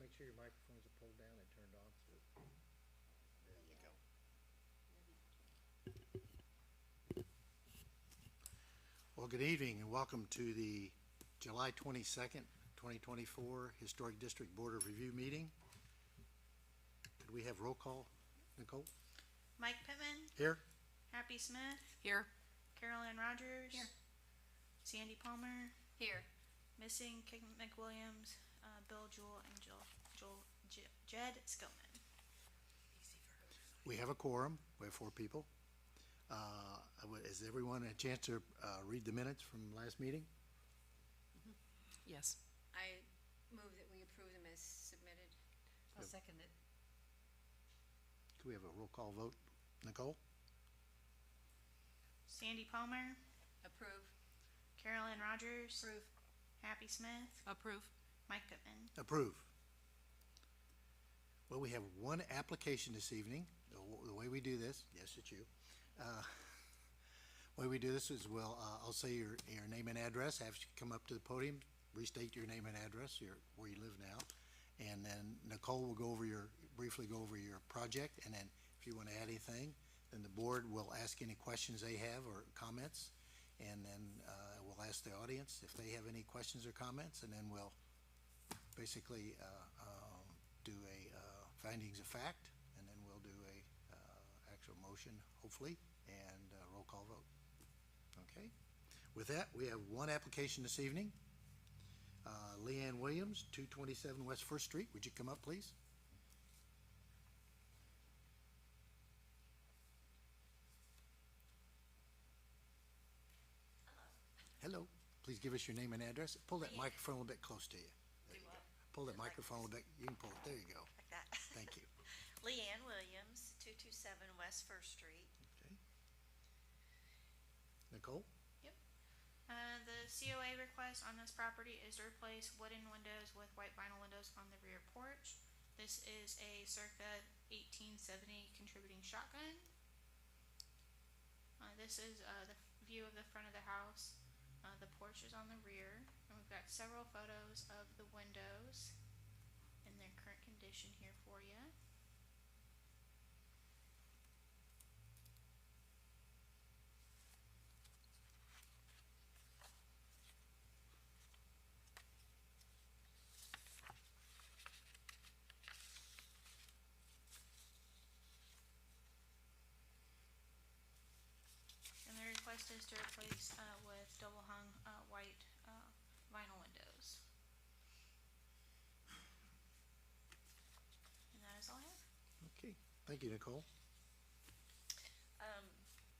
make sure your microphones are pulled down and turned on. There you go. Well, good evening and welcome to the July 22nd, 2024 Historic District Board of Review meeting. Could we have roll call, Nicole? Mike Pittman. Here. Happy Smith. Here. Carolyn Rogers. Here. Sandy Palmer. Here. Missing Kate McWilliams, Bill Jewell, and Jed Skillman. We have a quorum. We have 4 people. Has everyone a chance to read the minutes from last meeting? Yes. I move that we approve them as submitted. I'll second it. Could we have a roll call vote? Nicole? Sandy Palmer. Approve. Carolyn Rogers. Approve. Happy Smith. Approve. Mike Pittman. Approve. Well, we have one application this evening. The way we do this, yes, it's you. The way we do this is I'll say your name and address, have you come up to the podium, restate your name and address, where you live now, and then Nicole will briefly go over your project, and then if you want to add anything, then the board will ask any questions they have or comments, and then we'll ask the audience if they have any questions or comments, and then we'll basically do a findings of fact, and then we'll do a actual motion, hopefully, and roll call vote. Okay. With that, we have one application this evening. Leanne Williams, 227 West First Street. Would you come up, please? Hello. Please give us your name and address. Pull that microphone a little bit close to you. There you go. Pull that microphone a little bit. You can pull it. There you go. Like that. Thank you. Leanne Williams, 227 West First Street. Okay. Nicole? The COA request on this property is to replace wooden windows with white vinyl windows on the rear porch. This is a circa 1870 contributing shotgun. This is the view of the front of the house. The porch is on the rear, and we've got several photos of the windows in their current condition here for you. And the request is to replace with double hung white vinyl windows. And that is all I have. Okay. Thank you, Nicole.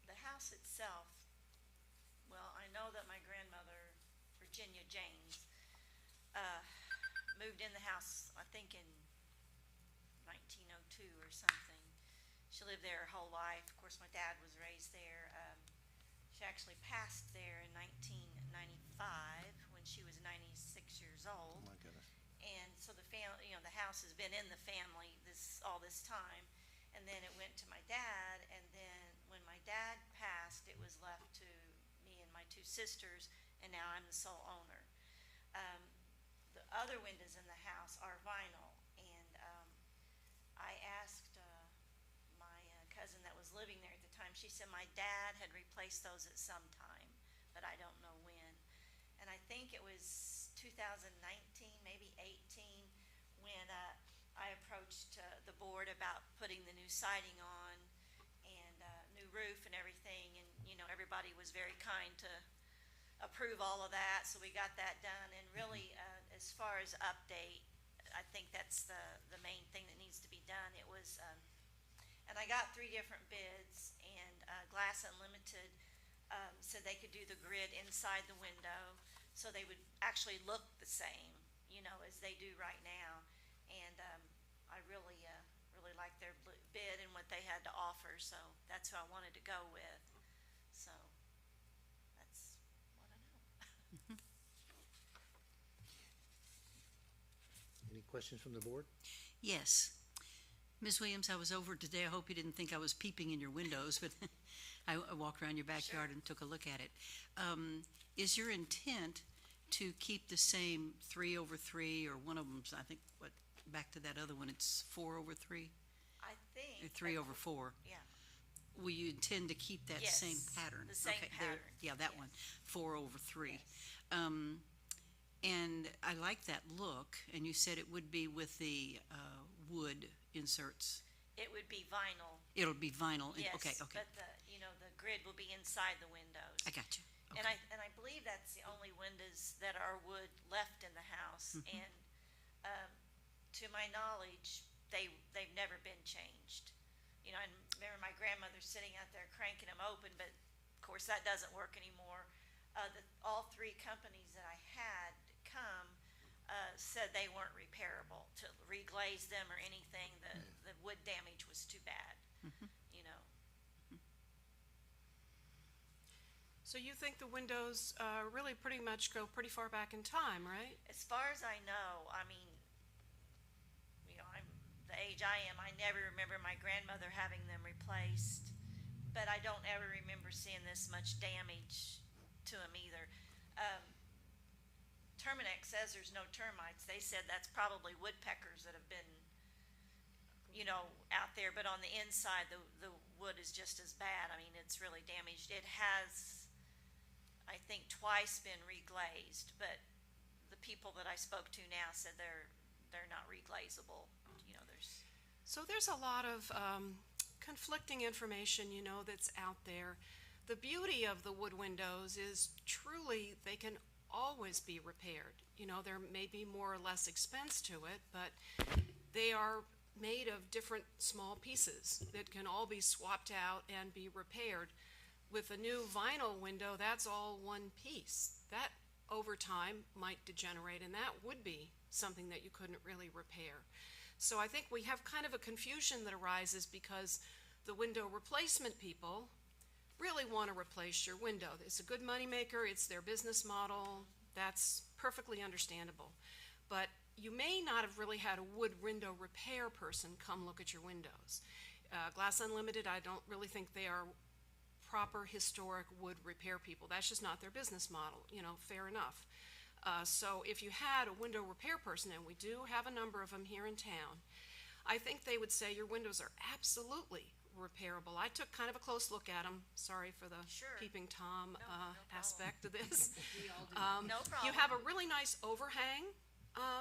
The house itself, well, I know that my grandmother, Virginia James, moved in the house, I think in 1902 or something. She lived there her whole life. Of course, my dad was raised there. She actually passed there in 1995 when she was 96 years Oh old. my goodness. And so the family, the house has been in the family all this time. And then it went to my dad, and then when my dad passed, it was left to me and my 2 sisters, and now I'm the sole owner. The other windows in the house are vinyl, and I asked my cousin that was living there at the time. She said my dad had replaced those at some time, but I don't know when. And I think it was 2019, maybe 18, when I approached the board about putting the new siding on and new roof and everything, and everybody was very kind to approve all of that, so we got that done. And really, as far as update, I think that's the main thing that needs to be done. It was, and I got 3 different bids, and Glass Unlimited said they could do the grid inside the window, so they would actually look the same, as they do right now. And I really liked their bid and what they had to offer, so that's who I wanted to go with. So that's what I know. Any questions from the board? Yes. Ms. Williams, I was over today. I hope you didn't think I was peeping in your windows, but I walked around your backyard and took a look at it. Is your intent to keep the same 3/3, or one of them's, I think, what, back to that other one, it's 4/3, I think. or 3/4. Yeah, Will you intend to keep that same Yes, pattern? the same Okay, there- pattern, Yeah, that yes. one, 4/3. yes. And I like that look, and you said it would be with the wood inserts. It would be vinyl, It'll be vinyl, yes. okay, okay, But the grid will be inside the windows. I got you. And Okay. I believe that's the only windows that are wood left in the house. Mm-hmm. And, to my knowledge, they've never been changed. I remember my grandmother sitting out there cranking them open, but of course that doesn't work anymore. All three companies that I had come, said they weren't repairable. To reglaze them or anything, the wood damage was too bad, you know. So you think the windows really pretty much go pretty far back in time, right? As far as I know, I mean, I'm the age I am, I never remember my grandmother having them replaced, but I don't ever remember seeing this much damage to them either. Terminex says there's no termites. They said that's probably woodpeckers that have been, out there, but on the inside, the wood is just as bad. I mean, it's really damaged. It has, I think, twice been reglazed, but the people that I spoke to now said they're not reglazable. So there's a lot of conflicting information, that's out there. The beauty of the wood windows is truly they can always be repaired. There may be more or less expense to it, but they are made of different small pieces that can all be swapped out and be repaired. With a new vinyl window, that's all one piece. That over time might degenerate, and that would be something that you couldn't really repair. So I think we have kind of a confusion that arises because the window replacement people really want to replace your window. It's a good moneymaker, it's their business model, that's perfectly understandable. But you may not have really had a wood window repair person come look at your windows. Glass Unlimited, I don't really think they are proper historic wood repair people. That's just not their business model, fair enough. So if you had a window repair person, and we do have a number of them here in town, I think they would say your windows are absolutely repairable. I took kind of a close look at them. Sorry for the Sure. peeping Tom No problem. aspect of this. No problem. You have a really nice overhang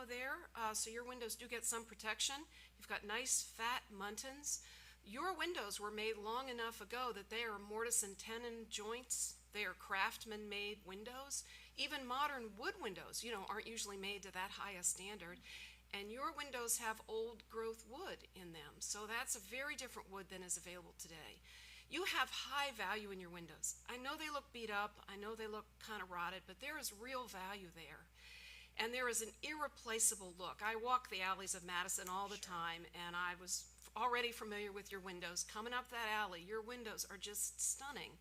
there, so your windows do get some protection. You've got nice fat muntins. Your windows were made long enough ago that they are mortise and tenon joints. They are craftsman-made windows. Even modern wood windows, aren't usually made to that high a standard. And your windows have old growth wood in them, so that's a very different wood than is available today. You have high value in your windows. I know they look beat up, I know they look kind of rotted, but there is real value there. And there is an irreplaceable look. I walk the alleys of Madison all the time, and I was already familiar with your windows. Coming up that alley, your windows are just stunning.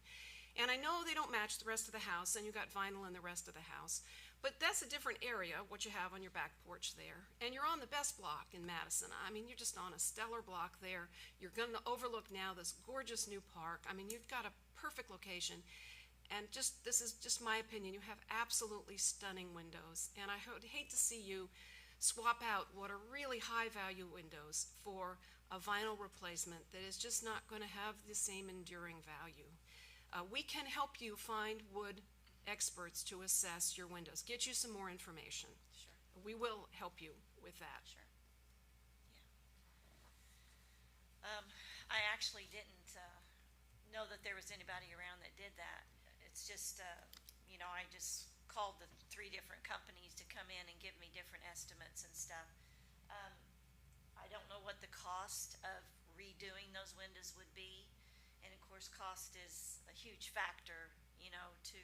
And I know they don't match the rest of the house, and you got vinyl in the rest of the house, but that's a different area, what you have on your back porch there. And you're on the best block in Madison. I mean, you're just on a stellar block there. You're going to overlook now this gorgeous new park. I mean, you've got a perfect location. And this is just my opinion, you have absolutely stunning windows. And I would hate to see you swap out what are really high value windows for a vinyl replacement that is just not going to have the same enduring value. We can help you find wood experts to assess your windows, get you some more information. Sure. We will help you with that. Sure. Yeah. I actually didn't know that there was anybody around that did that. It's just, I just called the 3 different companies to come in and give me different estimates and stuff. I don't know what the cost of redoing those windows would be. And of course, cost is a huge factor, to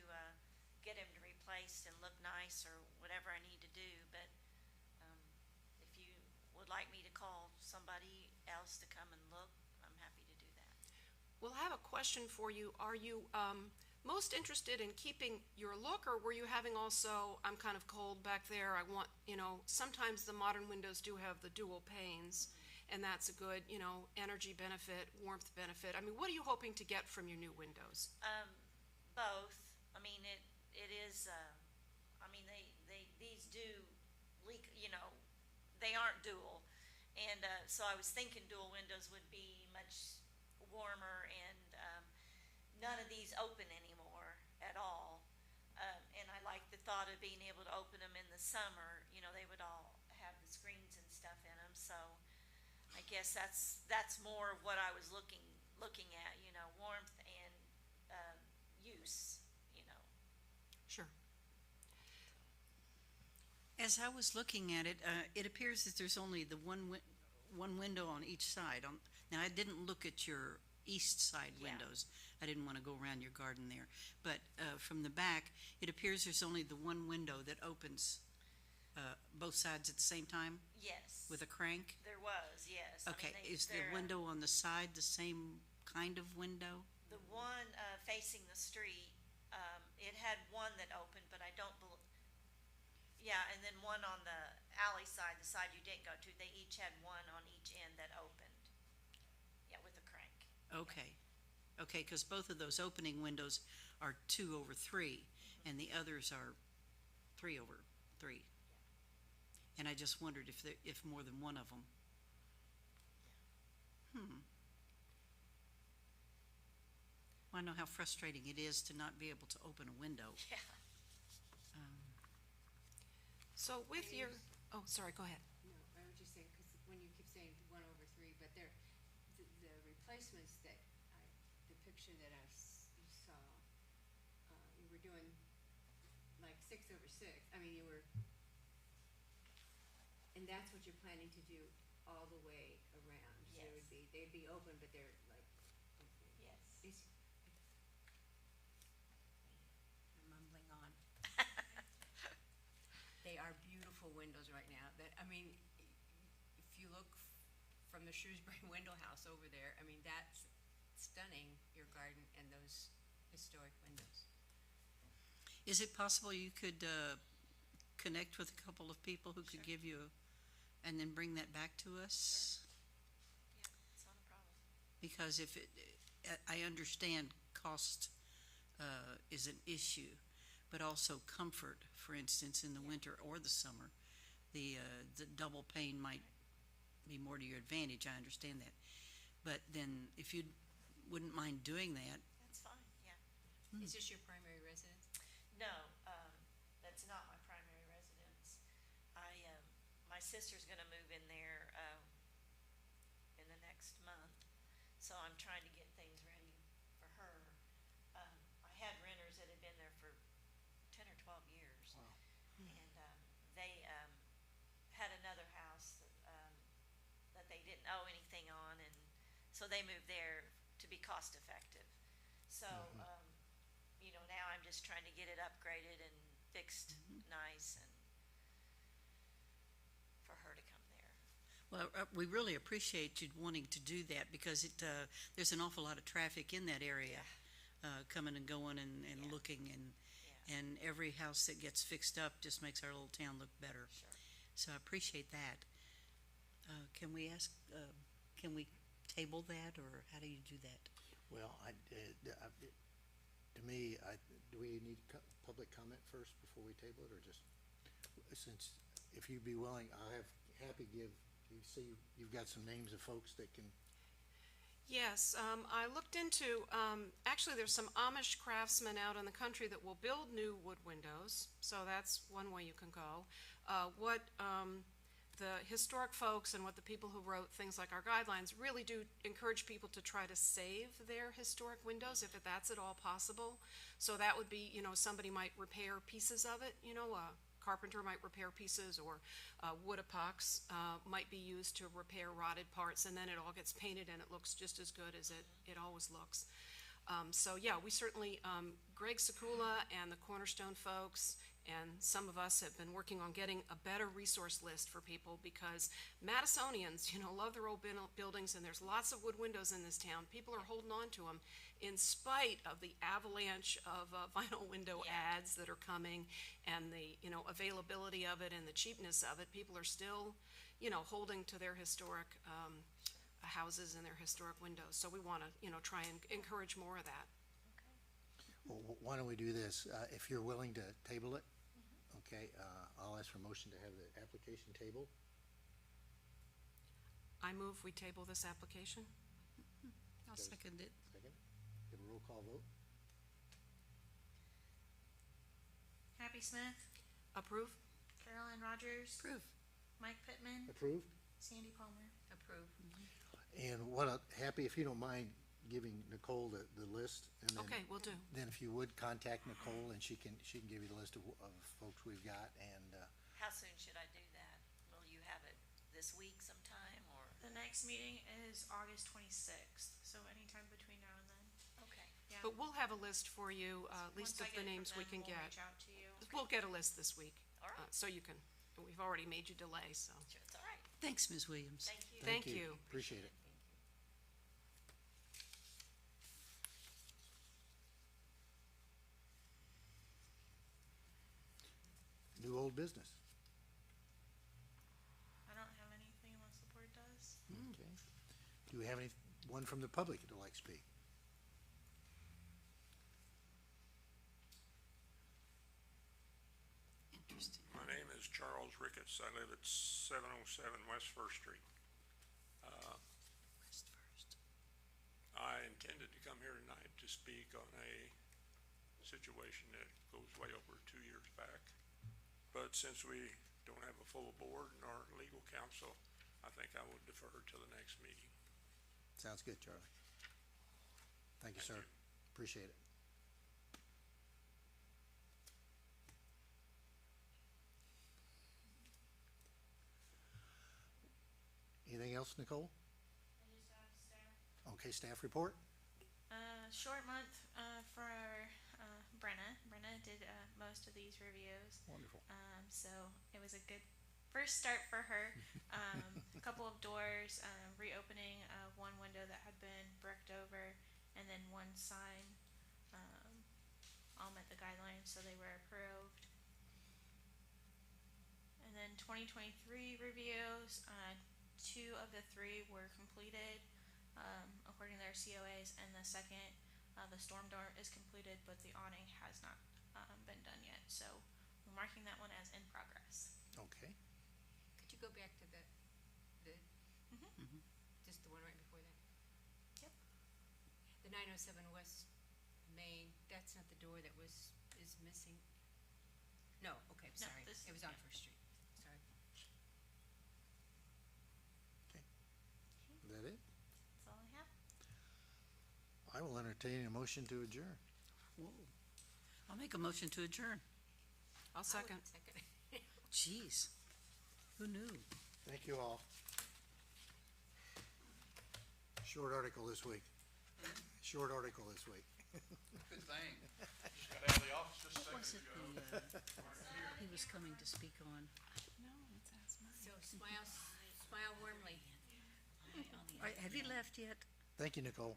get them replaced and look nice or whatever I need to do. But if you would like me to call somebody else to come and look, I'm happy to do that. Well, I have a question for you. Are you most interested in keeping your look, or were you having also, I'm kind of cold back there, I want, sometimes the modern windows do have the dual panes, and that's a good, energy benefit, warmth benefit. I mean, what are you hoping to get from your new windows? Both. I mean, it is, these do leak, they aren't dual. And, so I was thinking dual windows would be much warmer, and, none of these open anymore at all. And I like the thought of being able to open them in the summer, you know, they would all have the screens and stuff in them, so I guess that's more of what I was looking at, you know, warmth and, use, you know. Sure. As I was looking at it, it appears that there's only the one window on each side. Now, I didn't look at your east side Yeah. windows. I didn't want to go around your garden there. But from the back, it appears there's only the one window that opens both sides at the same time Yes. with a crank. There was, yes. I mean, Okay, is the they're, window on the side the same kind of window? The one, facing the street, it had one that opened, but I don't yeah, and then one on the alley side, the side you didn't go to, they each had one on each end that opened. Yeah, with a crank. Okay, okay, because both of those opening windows are 2/3, and the others are 3/3. And I just wondered if more than one of them. Well, I know how frustrating it is to not be able to open a window. Yeah. So with your, oh, sorry, go ahead. No, I was just saying, because when you keep saying 1/3, but the replacements the picture that you saw, you were doing like 6/6. I mean, and that's what you're planning to do all the way around? There would Yes. they'd be open, but they're like, okay. Yes. I'm mumbling on. They are beautiful windows right now. I mean, if you look from the Shrewsbury window house over there, I mean, that's stunning, your garden and those historic windows. Is it possible you could connect with a couple of people who could Sure. give you, and then bring that back to us? Yeah, it's not a problem. Because I understand cost is an issue, but also comfort, for instance, in the winter or the summer. The double pane might be more to your advantage, I understand that. But then, if you wouldn't mind doing that, That's fine, yeah. Is this your primary residence? No, that's not my primary residence. My sister's gonna move in there, in the next month, so I'm trying to get things ready for her. I had renters that had been there for 10 or 12 years. Wow. And, they, had another house that they didn't owe anything on, and so they moved there to be cost effective. So, you know, now I'm just trying to get it upgraded and fixed nice, and for her to come there. well, we really appreciate you wanting to do that, because there's an awful lot of traffic in that area, coming and going and Yeah. looking, and Yeah, and every house that gets fixed up just makes our little town look better. sure. So I appreciate that. Can we can we table that, or how do you do that? Well, to me, do we need public comment first before we table it, or just, since, if you'd be willing, you see, you've got some names of folks that can, Yes, I looked into, actually, there's some Amish craftsmen out in the country that will build new wood windows, so that's one way you can go. What the historic folks and what the people who wrote things like our guidelines really do encourage people to try to save their historic windows, if that's at all possible. So that would be, you know, somebody might repair pieces of it, you know, a carpenter might repair pieces, or wood epox might be used to repair rotted parts, and then it all gets painted and it looks just as good as it always looks. So yeah, we certainly, Greg Sekula and the Cornerstone folks and some of us have been working on getting a better resource list for people, because Madisonians, you know, love their old buildings, and there's lots of wood windows in this town. People are holding on to them in spite of the avalanche of vinyl window Yeah. ads that are coming, and the, you know, availability of it and the cheapness of it. People are still, you know, holding to their historic houses and their historic windows. So we want to, you know, try and encourage more of that. well, why don't we do this? If you're willing to table it, okay, I'll ask for a motion to have the application tabled. I move we table this application. I'll second it. Second. Give a roll call vote. Happy Smith, Approve? Carolyn Rogers, Approve. Mike Pittman, Approved? Sandy Palmer. Approve. And Happy, if you don't mind giving Nicole the list, and then. Okay, will do. Then if you would contact Nicole, and she can give you the list of folks we've got, and, How soon should I do that? Will you have it this week sometime, or? The next meeting is August 26th, so anytime between now and then. Okay. Yeah. But we'll have a list for you, at least Once I of the get it from names we them, can we'll get. reach out to you. We'll get a list this week. All right. So you can, we've already made you delay, so. Sure, it's all right. Thanks, Ms. Williams. Thank you. Thank you. Appreciate it. New old business. I don't have anything unless the board does. Okay. Do we have anyone from the public that'd like to speak? Interesting. My name is Charles Ricketts. I live at 707 West First Street. West First. I intended to come here tonight to speak on a situation that goes way over 2 years back. But since we don't have a full board nor legal counsel, I think I will defer to the next meeting. Sounds good, Charlie. Thank you, sir. Thank you. Appreciate it. Anything else, Nicole? I just have staff. Okay, staff report? Short month, for, Brenna. Brenna did, most of these reviews. Wonderful. So it was a good first start for her. A couple of doors, reopening, one window that had been bricked over, and then one sign, all met the guidelines, so they were approved. And then 2023 reviews, two of the three were completed, according to their COAs, and the second, the storm door is completed, but the awning has not, been done yet, so we're marking that one as in progress. Okay. Could you go back to the, Mhm. just the one right before that? Yep. The 907 West Main, that's not the door that is missing? No, okay, No, sorry. this- It was on yeah. First Street, sorry. Is that it? That's all I have. I will entertain a motion to adjourn. Whoa. I'll make a motion to adjourn. I'll second. Second. Jeez. Who knew? Thank you all. Short article this week. Short article this week. Good thing. Just got out of the office just a What was second it ago. he was coming to speak on? No, let's ask Mike. So smile warmly. Have you left yet? Thank you, Nicole.